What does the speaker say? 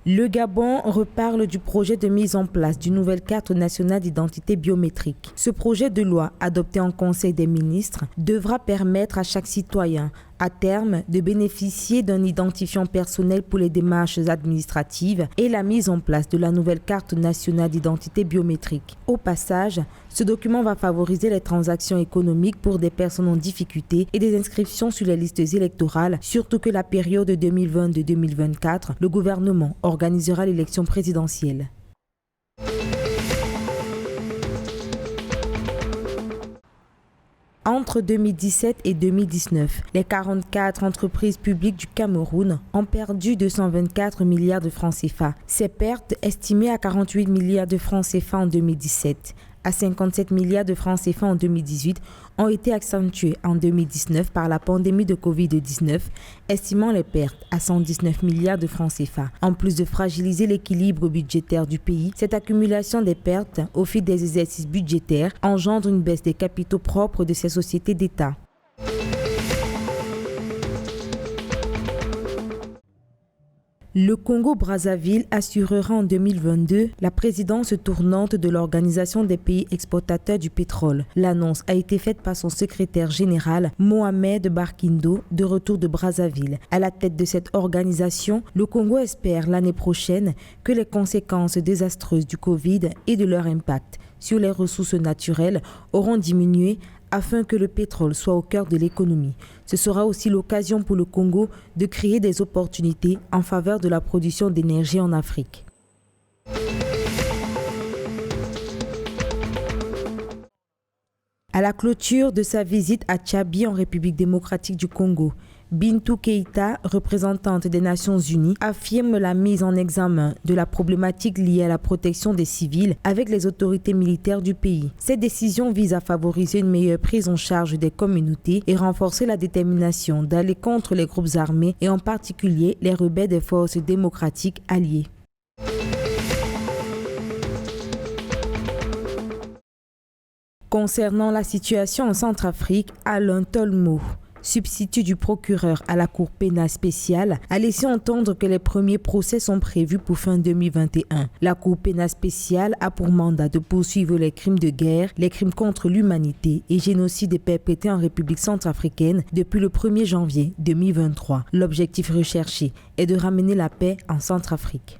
Le Gabon reparle du projet de mise en place d'une nouvelle carte nationale d'identité biométrique. Ce projet de loi, adopté en Conseil des ministres, devra permettre à chaque citoyen, à terme, de bénéficier d'un identifiant personnel pour les démarches administratives et la mise en place de la nouvelle carte nationale d'identité biométrique. Au passage, ce document va favoriser les transactions économiques pour des personnes en difficulté et des inscriptions sur les listes électorales, surtout que la période 2022-2024, le gouvernement organisera l'élection présidentielle. Entre 2017 et 2019, les 44 entreprises publiques du Cameroun ont perdu 224 milliards de francs CFA. Ces pertes, estimées à 48 milliards de francs CFA en 2017, à 57 milliards de francs CFA en 2018, ont été accentuées en 2019 par la pandémie de Covid-19, estimant les pertes à 119 milliards de francs CFA. En plus de fragiliser l'équilibre budgétaire du pays, cette accumulation des pertes au fil des exercices budgétaires engendre une baisse des capitaux propres de ces sociétés d'État. Le Congo-Brazzaville assurera en 2022 la présidence tournante de l'Organisation des pays exportateurs du pétrole. L'annonce a été faite par son secrétaire général, Mohamed Barkindo, de retour de Brazzaville. À la tête de cette organisation, le Congo espère l'année prochaine que les conséquences désastreuses du Covid et de leur impact sur les ressources naturelles auront diminué afin que le pétrole soit au cœur de l'économie. Ce sera aussi l'occasion pour le Congo de créer des opportunités en faveur de la production d'énergie en Afrique. À la clôture de sa visite à Tchabi en République démocratique du Congo, Bintou Keïta, représentante des Nations Unies, affirme la mise en examen de la problématique liée à la protection des civils avec les autorités militaires du pays. Cette décision vise à favoriser une meilleure prise en charge des communautés et renforcer la détermination d'aller contre les groupes armés et en particulier les rebelles des forces démocratiques alliées. Concernant la situation en Centrafrique, Alain Tolmo, substitut du procureur à la Cour pénale spéciale, a laissé entendre que les premiers procès sont prévus pour fin 2021. La Cour pénale spéciale a pour mandat de poursuivre les crimes de guerre, les crimes contre l'humanité et génocide perpétrés en République centrafricaine depuis le 1er janvier 2023. L'objectif recherché est de ramener la paix en Centrafrique.